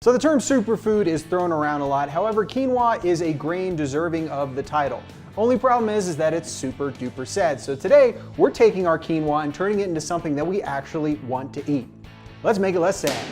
So the term superfood is thrown around a lot. However, quinoa is a grain deserving of the title. Only problem is that it's super duper sad. So today we're taking our quinoa and turning it into something that we actually want to eat. Let's make it less sad.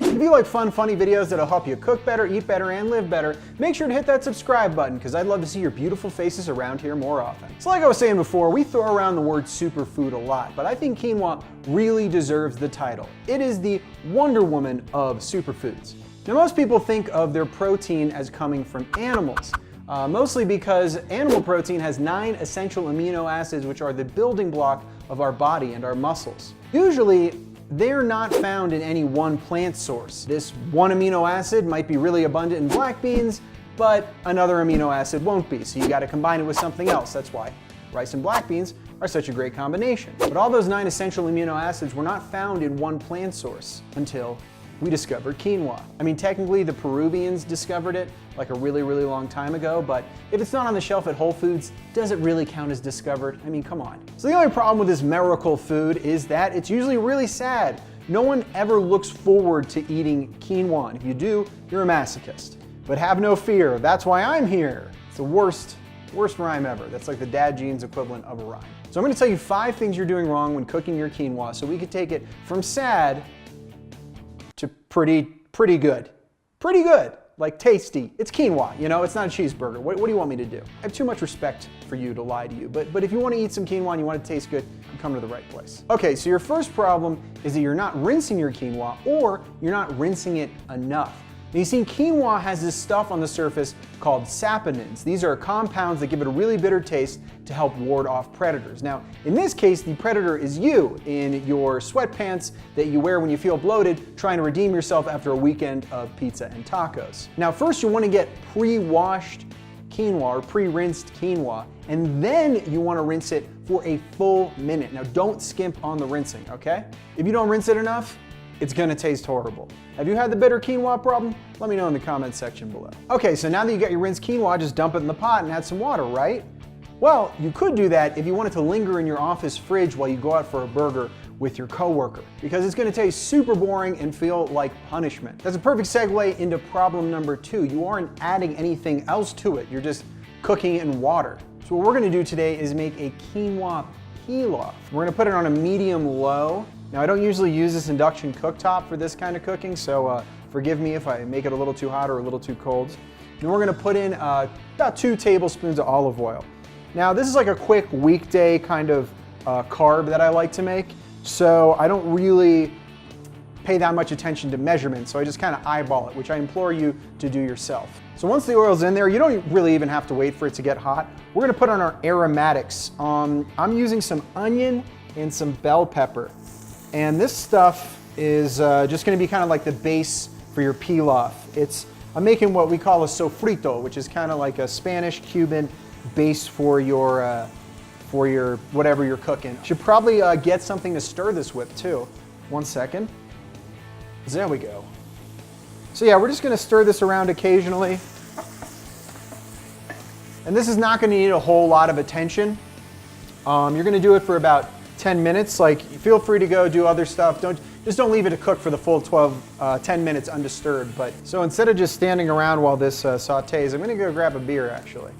If you like fun, funny videos that'll help you cook better, eat better, and live better, make sure to hit that subscribe button because I'd love to see your beautiful faces around here more often. So like I was saying before, we throw around the word superfood a lot, but I think quinoa really deserves the title. It is the Wonder Woman of superfoods. Now most people think of their protein as coming from animals, mostly because animal protein has 9 essential amino acids which are the building block of our body and our muscles. Usually, they're not found in any one plant source. This one amino acid might be really abundant in black beans, but another amino acid won't be, so you gotta combine it with something else. That's why rice and black beans are such a great combination. But all those 9 essential amino acids were not found in one plant source until we discovered quinoa. I mean, technically the Peruvians discovered it like a really, really long time ago, but if it's not on the shelf at Whole Foods, does it really count as discovered? I mean, come on. So the only problem with this miracle food is that it's usually really sad. No one ever looks forward to eating quinoa. And if you do, you're a masochist. But have no fear, that's why I'm here. It's the worst rhyme ever. That's like the dad jeans equivalent of a rhyme. So I'm gonna tell you 5 things you're doing wrong when cooking your quinoa so we could take it from sad to pretty good. Pretty good, like tasty. It's quinoa, you know, it's not a cheeseburger. What do you want me to do? I have too much respect for you to lie to you, but if you want to eat some quinoa and you want it to taste good, you come to the right place. Okay, so your first problem is that you're not rinsing your quinoa or you're not rinsing it enough. Now you see, quinoa has this stuff on the surface called saponins. These are compounds that give it a really bitter taste to help ward off predators. Now, in this case, the predator is you in your sweatpants that you wear when you feel bloated, trying to redeem yourself after a weekend of pizza and tacos. Now, first you want to get pre-washed quinoa or pre-rinsed quinoa, and then you want to rinse it for a full minute. Now, don't skimp on the rinsing, okay? If you don't rinse it enough, it's gonna taste horrible. Have you had the bitter quinoa problem? Let me know in the comments section below. Okay, so now that you got your rinsed quinoa, just dump it in the pot and add some water, right? Well, you could do that if you want it to linger in your office fridge while you go out for a burger with your coworker, because it's gonna taste super boring and feel like punishment. That's a perfect segue into problem number 2. You aren't adding anything else to it. You're just cooking it in water. So what we're gonna do today is make a quinoa pilaf. We're gonna put it on a medium-low. Now I don't usually use this induction cooktop for this kind of cooking, so forgive me if I make it a little too hot or a little too cold. Then we're gonna put in about 2 tablespoons of olive oil. Now this is like a quick weekday kind of carb that I like to make, so I don't really pay that much attention to measurements, so I just kind of eyeball it, which I implore you to do yourself. So once the oil's in there, you don't really even have to wait for it to get hot. We're gonna put on our aromatics. I'm using some onion and some bell pepper. And this stuff is just gonna be kind of like the base for your pilaf. I'm making what we call a sofrito, which is kind of like a Spanish Cuban base for your whatever you're cooking. Should probably get something to stir this with too. 1 second. There we go. So yeah, we're just gonna stir this around occasionally. And this is not gonna need a whole lot of attention. You're gonna do it for about 10 minutes. Like, feel free to go do other stuff. Just don't leave it to cook for the full 10 minutes undisturbed. But so instead of just standing around while this sautés, I'm gonna go grab a beer actually.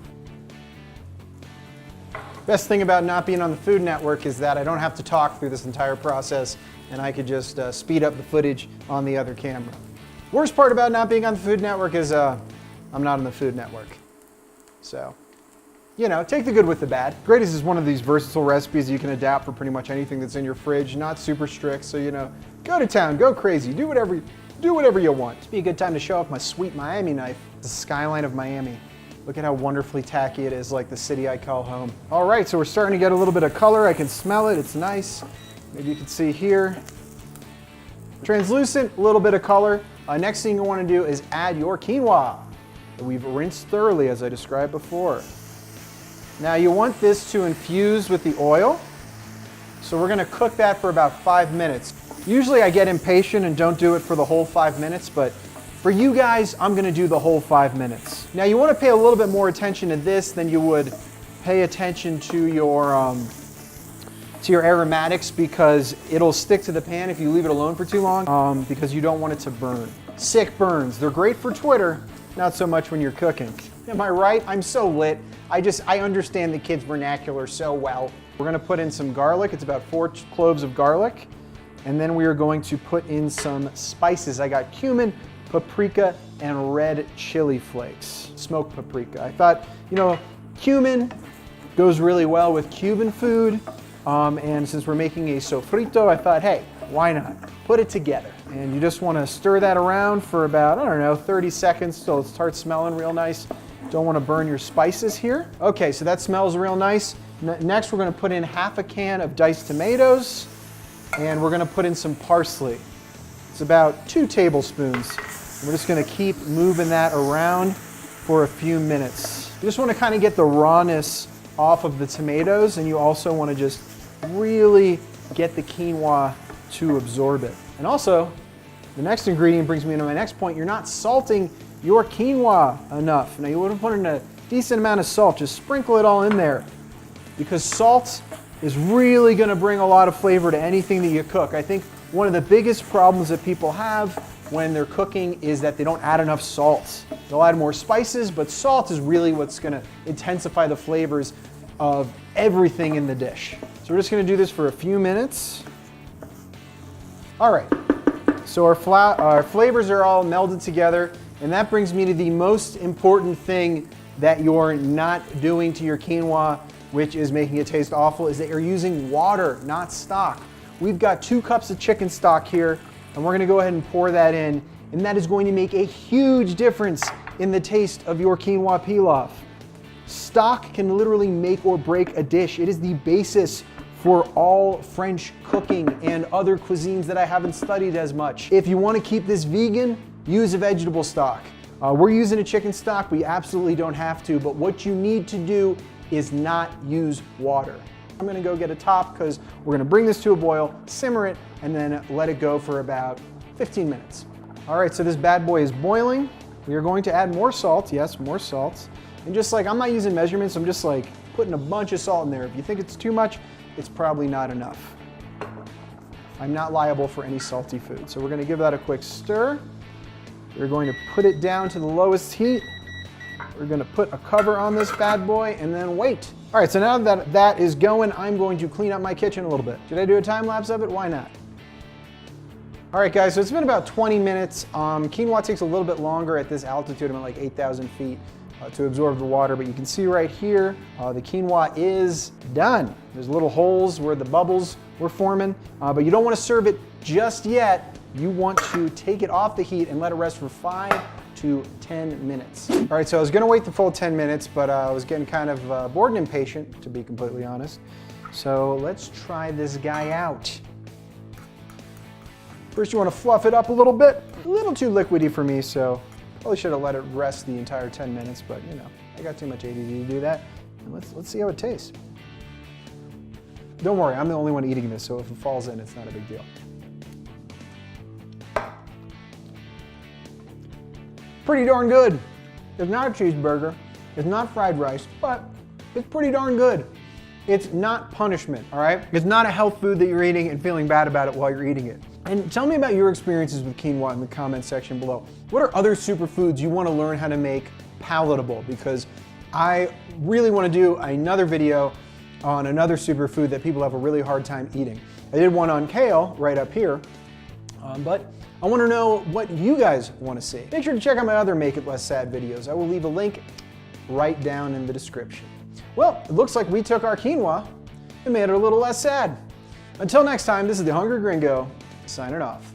Best thing about not being on the Food Network is that I don't have to talk through this entire process, and I could just speed up the footage on the other camera. Worst part about not being on the Food Network is I'm not on the Food Network. So, you know, take the good with the bad. Greatest is one of these versatile recipes you can adapt for pretty much anything that's in your fridge, not super strict, so you know, go to town, go crazy, do whatever you want. It'd be a good time to show off my sweet Miami knife, the skyline of Miami. Look at how wonderfully tacky it is, like the city I call home. All right, so we're starting to get a little bit of color. I can smell it, it's nice. Maybe you can see here. Translucent, a little bit of color. Next thing you want to do is add your quinoa that we've rinsed thoroughly, as I described before. Now you want this to infuse with the oil, so we're gonna cook that for about 5 minutes. Usually I get impatient and don't do it for the whole 5 minutes, but for you guys, I'm gonna do the whole 5 minutes. Now you wanna pay a little bit more attention to this than you would pay attention to your aromatics, because it'll stick to the pan if you leave it alone for too long, because you don't want it to burn. sick burns. They're great for Twitter, not so much when you're cooking. Am I right? I'm so lit. I understand the kids' vernacular so well. We're gonna put in some garlic. It's about 4 cloves of garlic. And then we are going to put in some spices. I got cumin, paprika, and red chili flakes, smoked paprika. I thought, you know, cumin goes really well with Cuban food. And since we're making a sofrito, I thought, hey, why not? Put it together. And you just wanna stir that around for about, I don't know, 30 seconds so it starts smelling real nice. Don't wanna burn your spices here. Okay, so that smells real nice. Next, we're gonna put in half a can of diced tomatoes, and we're gonna put in some parsley. It's about 2 tablespoons. We're just gonna keep moving that around for a few minutes. You just wanna kind of get the rawness off of the tomatoes, and you also wanna just really get the quinoa to absorb it. And also, the next ingredient brings me into my next point. You're not salting your quinoa enough. Now you want to put in a decent amount of salt. Just sprinkle it all in there, because salt is really going to bring a lot of flavor to anything that you cook. I think one of the biggest problems that people have when they're cooking is that they don't add enough salt. They'll add more spices, but salt is really what's going to intensify the flavors of everything in the dish. So we're just going to do this for a few minutes. All right, so our flavors are all melded together, and that brings me to the most important thing that you're not doing to your quinoa, which is making it taste awful, is that you're using water, not stock. We've got 2 cups of chicken stock here, and we're gonna go ahead and pour that in, and that is going to make a huge difference in the taste of your quinoa pilaf. Stock can literally make or break a dish. It is the basis for all French cooking and other cuisines that I haven't studied as much. If you want to keep this vegan, use a vegetable stock. We're using a chicken stock, we absolutely don't have to, but what you need to do is not use water. I'm gonna go get a top because we're gonna bring this to a boil, simmer it, and then let it go for about 15 minutes. All right, so this bad boy is boiling. We are going to add more salt, yes, more salt. And just like, I'm not using measurements, I'm just like putting a bunch of salt in there. If you think it's too much, it's probably not enough. I'm not liable for any salty food. So we're gonna give that a quick stir. We're going to put it down to the lowest heat. We're gonna put a cover on this bad boy and then wait. All right, so now that that is going, I'm going to clean up my kitchen a little bit. Should I do a time lapse of it? Why not? All right, guys, so it's been about 20 minutes. Quinoa takes a little bit longer at this altitude. I'm at like 8,000 feet. To absorb the water, but you can see right here, the quinoa is done. There's little holes where the bubbles were forming, but you don't want to serve it just yet. You want to take it off the heat and let it rest for 5 to 10 minutes. All right, so I was gonna wait the full 10 minutes, but I was getting kind of bored and impatient, to be completely honest. So let's try this guy out. First, you want to fluff it up a little bit. A little too liquidy for me, so probably should have let it rest the entire 10 minutes, but you know, I got too much ADD to do that. And let's see how it tastes. Don't worry, I'm the only one eating this, so if it falls in, it's not a big deal. Pretty darn good. It's not a cheeseburger, it's not fried rice, but it's pretty darn good. It's not punishment, all right? It's not a health food that you're eating and feeling bad about it while you're eating it. And tell me about your experiences with quinoa in the comment section below. What are other superfoods you want to learn how to make palatable? Because I really want to do another video on another superfood that people have a really hard time eating. I did one on kale right up here, but I want to know what you guys want to see. Make sure to check out my other Make It Less Sad videos. I will leave a link right down in the description. Well, it looks like we took our quinoa and made it a little less sad. Until next time, this is the Hungry Gringo, signing off.